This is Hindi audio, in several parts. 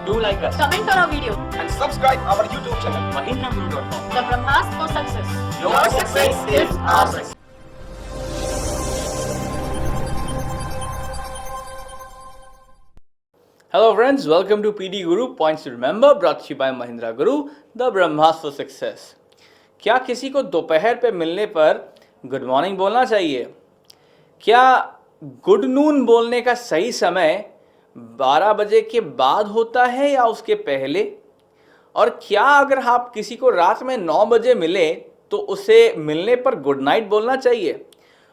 Do like us. Comment on our video. And subscribe our YouTube channel, mahindraguru.com. The Brahmas for success. Your success is our success. Hello friends, welcome to PD Guru Points to Remember, brought to you by Mahindra Guru, the Brahmas for Success. क्या किसी को दोपहर पे मिलने पर गुड मॉर्निंग बोलना चाहिए? क्या गुड नून बोलने का सही समय 12 बजे के बाद होता है या उसके पहले? और क्या अगर आप किसी को रात में 9 बजे मिले तो उसे मिलने पर गुड नाइट बोलना चाहिए?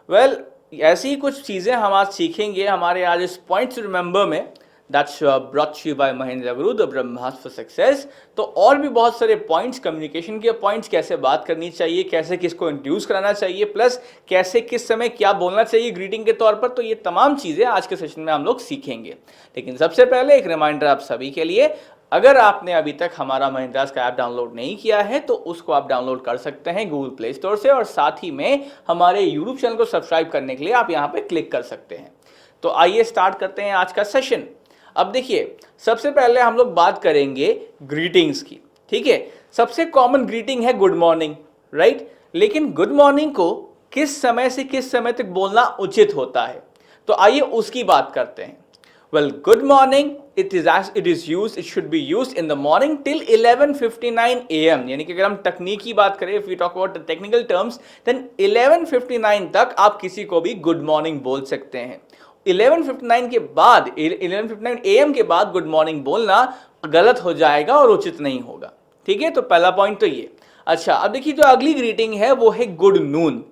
वेल, ऐसी कुछ चीज़ें हम आज सीखेंगे हमारे आज इस पॉइंट्स टू रिमेंबर में, that's brought you by Mahendra Guru, the Brahma's for success. तो और भी बहुत सारे पॉइंट्स, कम्युनिकेशन के पॉइंट्स, कैसे बात करनी चाहिए, कैसे किसको इंट्रोड्यूस कराना चाहिए, प्लस कैसे किस समय क्या बोलना चाहिए ग्रीटिंग के तौर पर, तो ये तमाम चीज़ें आज के सेशन में हम लोग सीखेंगे। लेकिन सबसे पहले एक रिमाइंडर आप सभी के लिए, अगर आपने अभी तक हमारा महिंद्रास का ऐप डाउनलोड नहीं किया है तो उसको आप डाउनलोड कर सकते हैं गूगल प्ले स्टोर से, और साथ ही में हमारे यूट्यूब चैनल को सब्सक्राइब करने के लिए आप यहाँ पे क्लिक कर सकते हैं। तो आइए स्टार्ट करते हैं आज का सेशन। अब देखिए, सबसे पहले हम लोग बात करेंगे ग्रीटिंग्स की, ठीक है। सबसे कॉमन ग्रीटिंग है गुड मॉर्निंग, राइट। लेकिन गुड मॉर्निंग को किस समय से किस समय तक बोलना उचित होता है, तो आइए उसकी बात करते हैं। Well, good morning it should be used in the morning till 11:59 AM, यानी कि अगर हम तकनीकी बात करें, if we talk about the technical terms, then 11:59 तक आप किसी को भी गुड मॉर्निंग बोल सकते हैं। 11:59 के बाद, 11:59 AM के बाद गुड मॉर्निंग बोलना गलत हो जाएगा और उचित नहीं होगा, ठीक है। तो पहला पॉइंट तो ये। अच्छा, अब देखिए जो अगली ग्रीटिंग है वो है गुड नून।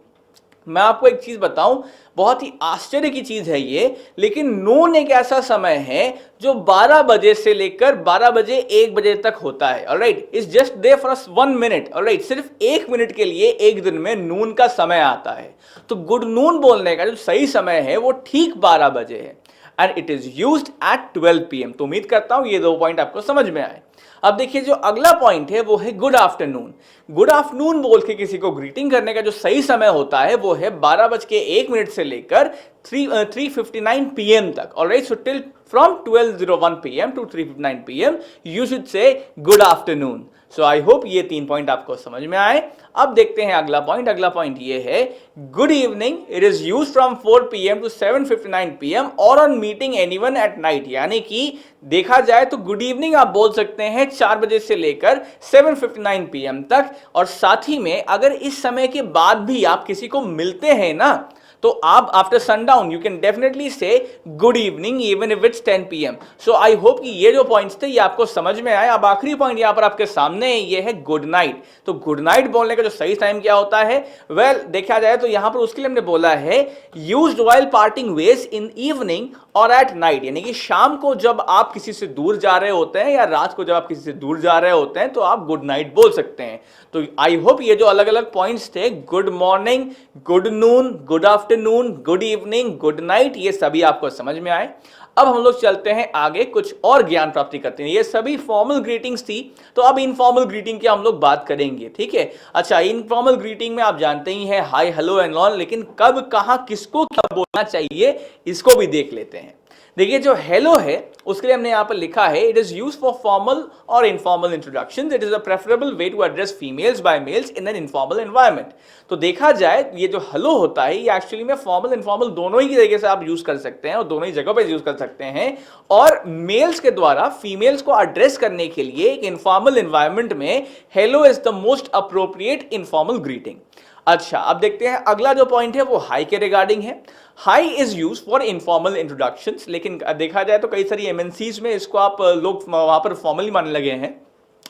मैं आपको एक चीज बताऊं, बहुत ही आश्चर्य की चीज है ये, लेकिन नून एक ऐसा समय है जो 12 बजे से लेकर 12 बजे 1 बजे तक होता है। Alright, it's just there for 1 minute. Alright, सिर्फ 1 मिनट के लिए एक दिन में नून का समय आता है। तो गुड नून बोलने का जो सही समय है वो ठीक 12 बजे है, and it is used eight 12 PM। तो उम्मीद करता हूं ये 2 पॉइंट आपको समझ में आए। अब देखिए जो अगला पॉइंट है वो है गुड आफ्टरनून। गुड आफ्टरनून बोल के किसी को ग्रीटिंग करने का जो सही समय होता है वो है 12:01 से लेकर 3:59 PM तक। Alright, so till from 12:01 PM to 3:59 PM you should say good afternoon. So I hope ये 3 पॉइंट आपको समझ में आए। अब देखते हैं अगला पॉइंट। अगला पॉइंट ये है good evening. It is used from 4 PM to 7:59 PM और on meeting anyone eight night, यानी कि देखा जाए तो गुड इवनिंग आप बोल सकते हैं 4 बजे से लेकर 7:59 PM तक। और साथ ही में अगर इस समय के बाद भी आप किसी को मिलते हैं ना, तो आप after sundown you can definitely say good evening even if it's 10 PM। So I hope कि ये जो पॉइंट्स थे ये आपको समझ में आए। अब आखिरी पॉइंट यहाँ पर आपके सामने है, ये है गुड नाइट। तो गुड नाइट बोलने का जो सही टाइम क्या होता है? वेल, देखा जाए तो यहाँ पर उसके लिए हमने बोला है used while parting ways in evening और एट नाइट, यानी कि शाम को जब आप किसी से दूर जा रहे होते हैं या रात को जब आप किसी से दूर जा रहे होते हैं तो आप गुड नाइट बोल सकते हैं। तो आई होप ये जो अलग अलग पॉइंट्स थे, good morning, good noon, good afternoon, good evening, good night, ये सभी आपको समझ में आए। अब हम लोग चलते हैं आगे, कुछ और ज्ञान प्राप्ति करते हैं। ये सभी फॉर्मल ग्रीटिंग्स थी, तो अब इनफॉर्मल ग्रीटिंग की हम लोग बात करेंगे, ठीक है। अच्छा, इनफॉर्मल ग्रीटिंग में आप जानते ही हैं हाय, हेलो एंड ऑल, लेकिन कब, कहां, किसको क्या बोलना चाहिए इसको भी देख लेते हैं। देखिए जो हेलो है उसके लिए हमने यहाँ पर लिखा है it is used for formal और informal introductions. It is a preferable way to address females by males in an informal environment. तो देखा जाए ये जो हेलो होता है ये एक्चुअली में फॉर्मल इनफॉर्मल दोनों ही तरीके से आप यूज कर सकते हैं और दोनों ही जगहों पे यूज कर सकते हैं। और मेल्स के द्वारा फीमेल्स को एड्रेस करने के लिए एक इनफॉर्मल एनवायरनमेंट में hello is the most appropriate informal greeting. अच्छा, अब देखते हैं अगला जो पॉइंट है वो हाई के रिगार्डिंग है। High is use for informal introductions, लेकिन देखा जाए तो कई सारी एमएनसीज में इसको आप लोग वहां पर फॉर्मली मानने लगे हैं।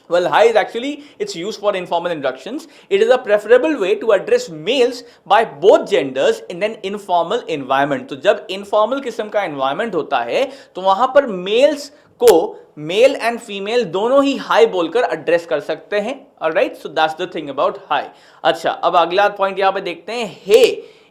Well, hi is actually it's used for informal introductions. It is a preferable way to address males by both genders in an informal environment. तो जब informal किस्म का environment होता है तो वहां पर males को मेल एंड फीमेल दोनों ही हाई बोलकर एड्रेस कर सकते हैं। Alright, so that's the thing about high. अच्छा, अब अगला पॉइंट यहां पे देखते हैं हे।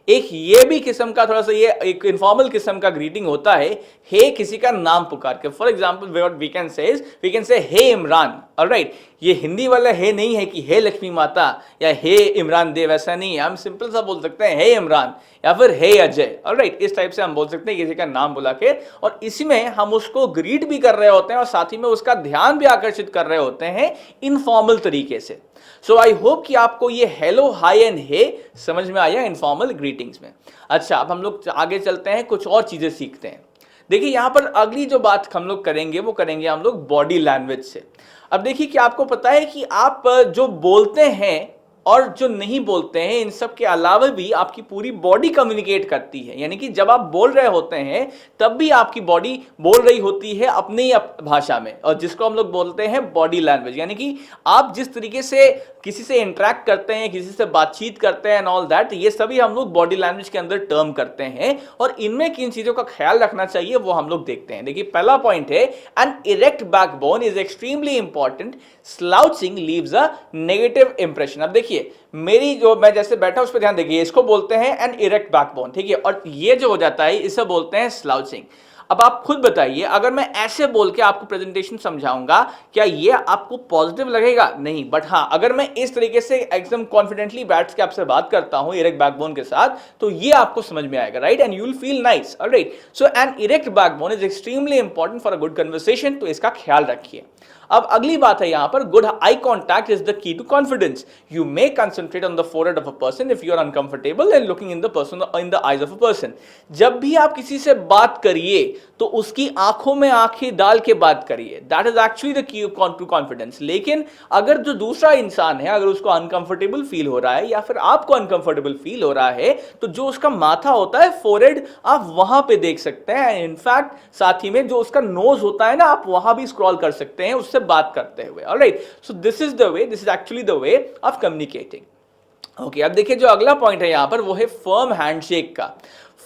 एक ये भी किस्म का थोड़ा सा ये एक इनफॉर्मल किस्म का ग्रीटिंग होता है। हे किसी का नाम पुकार के, for example we can say hey Imran. Alright, ये हिंदी वाला हे नहीं है कि हे लक्ष्मी माता या हे इमरान देव, ऐसा नहीं है। हम सिंपल सा बोल सकते हैं हे इमरान या फिर हे अजय, ऑलराइट, इस टाइप से हम बोल सकते हैं किसी का नाम बुला के, और इसमें हम उसको ग्रीट भी कर रहे होते हैं और साथ ही में उसका ध्यान भी आकर्षित कर रहे होते हैं इनफॉर्मल तरीके से। सो आई होप कि आपको ये हेलो, हाय एंड हे समझ में आया इनफॉर्मल ग्रीटिंग्स में। अच्छा, अब हम लोग आगे चलते हैं, कुछ और चीजें सीखते हैं। देखिए यहां पर अगली जो बात हम लोग करेंगे वो करेंगे हम लोग बॉडी लैंग्वेज से। अब देखिए कि आपको पता है कि आप जो बोलते हैं और जो नहीं बोलते हैं, इन सब के अलावा भी आपकी पूरी बॉडी कम्युनिकेट करती है। यानी कि जब आप बोल रहे होते हैं तब भी आपकी बॉडी बोल रही होती है अपनी भाषा में, और जिसको हम लोग बोलते हैं बॉडी लैंग्वेज। यानी कि आप जिस तरीके से किसी से इंटरेक्ट करते हैं, किसी से बातचीत करते हैं एंड ऑल दैट, ये सभी हम लोग बॉडी लैंग्वेज के अंदर टर्म करते हैं, और इनमें किन चीजों का ख्याल रखना चाहिए वो हम लोग देखते हैं। देखिए पहला पॉइंट है, an erect backbone is extremely important, slouching leaves a negative impression. अब देखिए मेरी जो मैं जैसे बैठा उस पर ध्यान देखिए, इसको बोलते हैं एन इरेक्ट बैकबोन, ठीक है, और ये जो हो जाता है इसे बोलते हैं स्लाउचिंग। अब आप खुद बताइए, अगर मैं ऐसे बोल के आपको प्रेजेंटेशन समझाऊंगा, क्या ये आपको पॉजिटिव लगेगा? नहीं। बट हाँ, अगर मैं इस तरीके से एकदम कॉन्फिडेंटली बैठ के आपसे बात करता हूं इरेक्ट बैकबोन के साथ, तो ये आपको समझ में आएगा, right, and you will feel nice, alright. So an erect backbone is extremely important for a good conversation, तो इसका ख्याल रखिए। अब अगली बात है यहां पर, good eye contact is the key to confidence. You may concentrate on the forehead of a person if you are uncomfortable and looking in the person in the eyes of a person. जब भी आप किसी से बात करिए तो उसकी आंखों में आंखें डाल के बात करिए, that is actually the key to confidence. लेकिन अगर जो दूसरा इंसान है, अगर उसको अनकंफर्टेबल फील हो रहा है या फिर आपको अनकंफर्टेबल फील हो रहा है, तो जो उसका माथा होता है, फोरहेड, आप वहां पे देख सकते हैं। इनफैक्ट साथ ही में जो उसका नोज होता है ना, आप वहां भी स्क्रॉल कर सकते हैं उससे बात करते हुए, alright. So this is the way, this is actually the way of communicating. Okay, अब देखिए जो अगला पॉइंट है यहां पर वो है फर्म हैंडशेक का।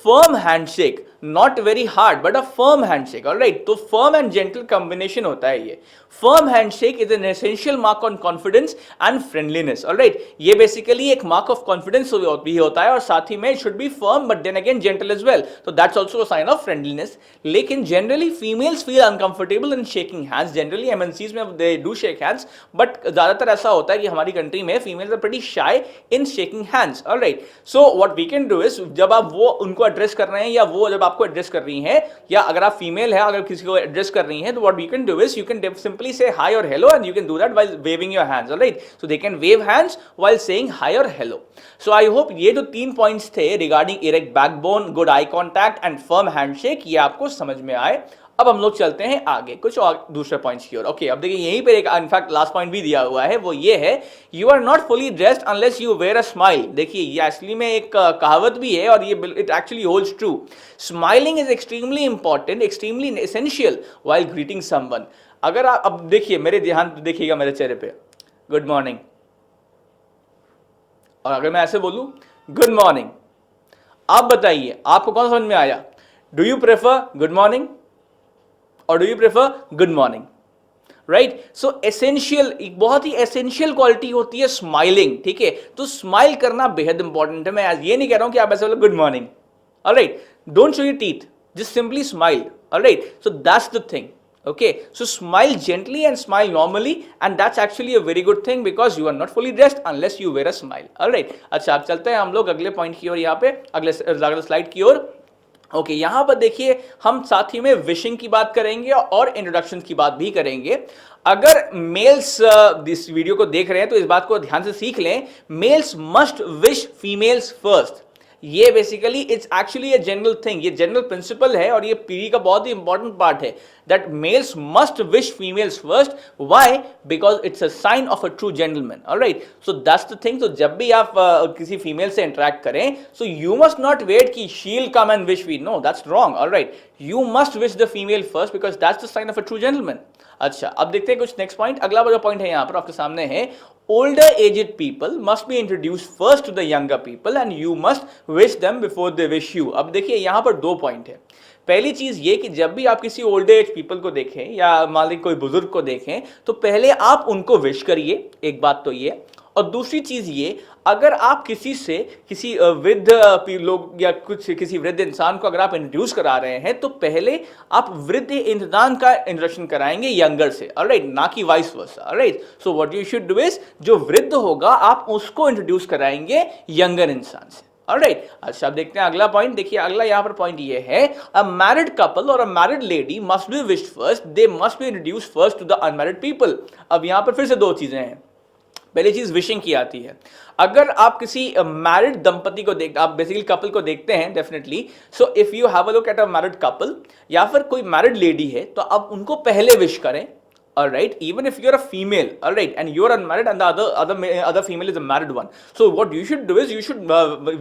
Firm handshake, not very hard but a firm handshake, alright. तो फर्म एंड जेंटल कॉम्बिनेशन होता है ये। Firm handshake is an essential mark on confidence and friendliness, alright. ये बेसिकली एक मार्क ऑफ कॉन्फिडेंस भी होता है, और साथ ही में should be firm but then again gentle as well, तो that's also a sign of friendliness. लेकिन generally females feel uncomfortable in shaking hands. Generally MNCs में they do shake hands, but ज्यादातर ऐसा होता है कि हमारी कंट्री में females are pretty shy in shaking hands, alright. So what we can do is, जब आप वो उनको एड्रेस कर रहे हैं या वो जब आपको एड्रेस कर रही हैं, या अगर आप फीमेल है अगर किसी को एड्रेस कर रही हैं, तो what you can do is you can simply say hi और hello, and you can do that while waving your hands, alright. So they can wave hands while saying hi और हेलो। सो आई होप ये जो 3 पॉइंट्स थे regarding erect backbone, good eye contact and firm handshake, ये आपको समझ में आए। अब हम लोग चलते हैं आगे कुछ और दूसरे पॉइंट्स की ओर। ओके, अब देखिए यहीं पे एक इनफैक्ट लास्ट पॉइंट भी दिया हुआ है, वो ये है, you are not fully dressed unless you wear a smile. देखिए ये असली में एक कहावत भी है, और ये it actually holds true. Smiling is extremely important, extremely essential while greeting someone. अगर आप अब देखिए, मेरे ध्यान देखिएगा मेरे चेहरे पे, गुड मॉर्निंग, और अगर मैं ऐसे बोलूं गुड मॉर्निंग, आप बताइए आपको कौन समझ में आया? Do you prefer good morning और do you prefer good morning, right? So essential, एक बहुत ही एसेंशियल क्वालिटी होती है स्माइलिंग, ठीक है। तो स्माइल करना बेहद इंपॉर्टेंट है। मैं आज ये नहीं कह रहा हूं कि आप ऐसे बोलो good morning, alright, don't show your teeth, just simply smile, alright. So that's the thing, okay, so smile gently and smile normally, and that's actually a very good thing because you are not fully dressed unless you wear a smile, all right। अच्छा, अब चलते हैं हम लोग अगले पॉइंट की ओर, यहाँ पे अगले स्लाइड की ओर। ओके, यहां पर देखिए हम साथ ही में विशिंग की बात करेंगे और इंट्रोडक्शन की बात भी करेंगे। अगर मेल्स इस वीडियो को देख रहे हैं तो इस बात को ध्यान से सीख लें, males must wish females first. ये basically it's actually a general thing, ये जनरल प्रिंसिपल है, और ये पीढ़ी का बहुत ही इंपॉर्टेंट पार्ट है, that males must wish females first. Why? Because it's a sign of a true gentleman, alright. So that's the thing. तो जब भी आप किसी फीमेल से इंटरेक्ट करें, so you must not wait कि she will come and wish me, no, that's wrong, alright. You must wish the female first because that's the sign of a true gentleman. अच्छा, अब देखते हैं कुछ नेक्स्ट पॉइंट। अगला जो पॉइंट है यहाँ पर आपके सामने है, older aged people must be introduced first to the younger people and you must wish them before they wish you। अब देखिए यहां पर 2 पॉइंट है। पहली चीज ये कि जब भी आप किसी ओल्ड एज पीपल को देखें या मान लीजिए कोई बुजुर्ग को देखें, तो पहले आप उनको विश करिए, एक बात तो ये। और दूसरी चीज ये, अगर आप किसी वृद्ध लोग या किसी वृद्ध इंसान को अगर आप इंट्रोड्यूस करा रहे हैं तो पहले आप वृद्ध इंसान का इंट्रोडक्शन कराएंगे यंगर से, ऑलराइट, ना कि vice versa, alright. So what you should do is, जो वृद्ध होगा आप उसको इंट्रोड्यूस कराएंगे यंगर इंसान से, ऑलराइट। अच्छा, अब देखते हैं अगला पॉइंट। देखिए अगला यहां पर पॉइंट ये है, अ मैरिड कपल और a married lady must be wished first, they must be introduced first to the unmarried people. अब यहां पर फिर से दो चीजें हैं। पहली चीज विशिंग की आती है। अगर आप किसी मैरिड दंपति को आप बेसिकली कपल को देखते हैं definitely, so if you have a look at a married couple या फिर कोई मैरिड लेडी है तो आप उनको पहले विश करें, alright, even if you're a female, alright, and you're unmarried and the other female is a married one, so what you should do is you should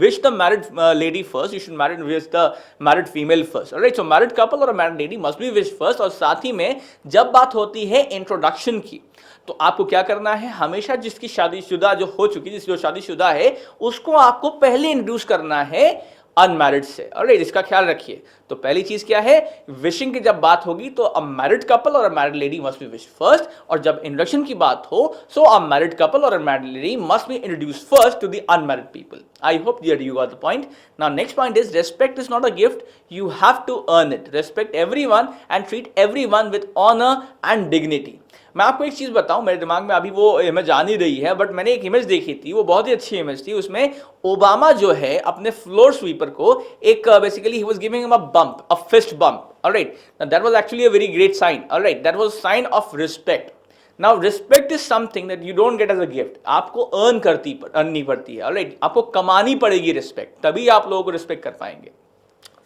wish the married lady first, you should wish the married female first, alright। So married couple और married lady must be wished first। और साथ ही में जब बात होती है इंट्रोडक्शन की तो आपको क्या करना है, हमेशा जिसकी शादीशुदा जो हो चुकी, जो शादीशुदा है उसको आपको पहले इंट्रोड्यूस करना है अनमैरिड से, ऑलराइट, इसका ख्याल रखिए। तो पहली चीज क्या है, विशिंग की जब बात होगी तो अ मैरिड कपल और a married lady must be wished first, और जब इंट्रोडक्शन की बात हो सो अ मैरिड कपल और a married lady must be introduced first to the unmarried people. I hope that you got the point. Now next point is respect is not a gift, you have to earn it. Respect everyone and treat everyone with honour and dignity. मैं आपको एक चीज बताऊं, मेरे दिमाग में अभी वो इमेज आ नहीं रही है, बट मैंने एक इमेज देखी थी, वो बहुत ही अच्छी इमेज थी। उसमें ओबामा जो है अपने फ्लोर स्वीपर को एक बेसिकली ही was giving him a bump, a fist bump, alright. Now that was actually a very great sign, alright, that was sign of respect. Now respect is something that you don't get as a gift, आपको अर्न करनी पड़ती है, ऑलराइट, आपको कमानी पड़ेगी रिस्पेक्ट, तभी आप लोगों को रिस्पेक्ट कर पाएंगे।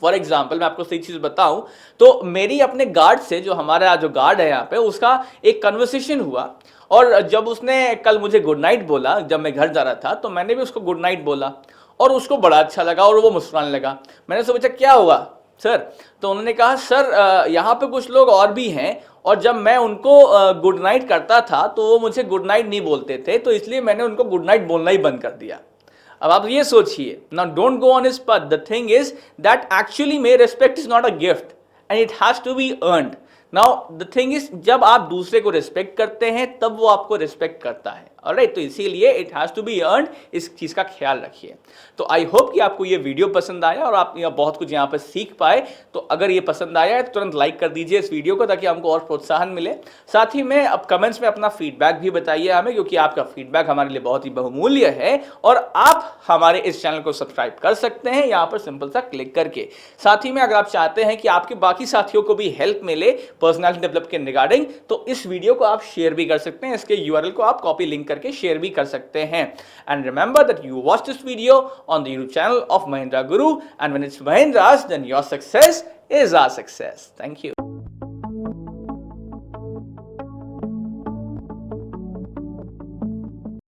फॉर एग्जाम्पल मैं आपको सही चीज बताऊं तो मेरी अपने गार्ड से, जो हमारा जो गार्ड है यहाँ पे, उसका एक कन्वर्सेशन हुआ, और जब उसने कल मुझे गुड नाइट बोला जब मैं घर जा रहा था तो मैंने भी उसको गुड नाइट बोला और उसको बड़ा अच्छा लगा और वो मुस्कुराने लगा। मैंने उससे पूछा क्या हुआ सर, तो उन्होंने कहा सर यहाँ पे कुछ लोग और भी हैं और जब मैं उनको गुड नाइट करता था तो वो मुझे गुड नाइट नहीं बोलते थे, तो इसलिए मैंने उनको गुड नाइट बोलना ही बंद कर दिया। अब आप ये सोचिए, now don't go on his path. The thing is that actually may respect is not a gift and it has to be earned. Now the thing is, जब आप दूसरे को रिस्पेक्ट करते हैं तब वो आपको रिस्पेक्ट करता है, ऑलराइट, तो इसीलिए it has to be earned, इस चीज का ख्याल रखिए। तो आई होप कि आपको ये वीडियो पसंद आया और आप बहुत कुछ यहाँ पर सीख पाए। तो अगर ये पसंद आया है तो तुरंत लाइक कर दीजिए इस वीडियो को ताकि हमको और प्रोत्साहन मिले। साथ ही में अब कमेंट्स में अपना फीडबैक भी बताइए हमें, क्योंकि आपका फीडबैक हमारे लिए बहुत ही बहुमूल्य है। और आप हमारे इस चैनल को सब्सक्राइब कर सकते हैं यहाँ पर सिंपल सा क्लिक करके। साथ ही में अगर आप चाहते हैं कि आपके बाकी साथियों को भी हेल्प मिले पर्सनैलिटी डेवलप के रिगार्डिंग, तो इस वीडियो को आप शेयर भी कर सकते हैं, इसके यूआरएल को आप कॉपी लिंक करके शेयर भी कर सकते हैं। And remember that you watch this video on the YouTube channel of Mahindra Guru, and when it's Mahindra's then your success is our success. Thank you.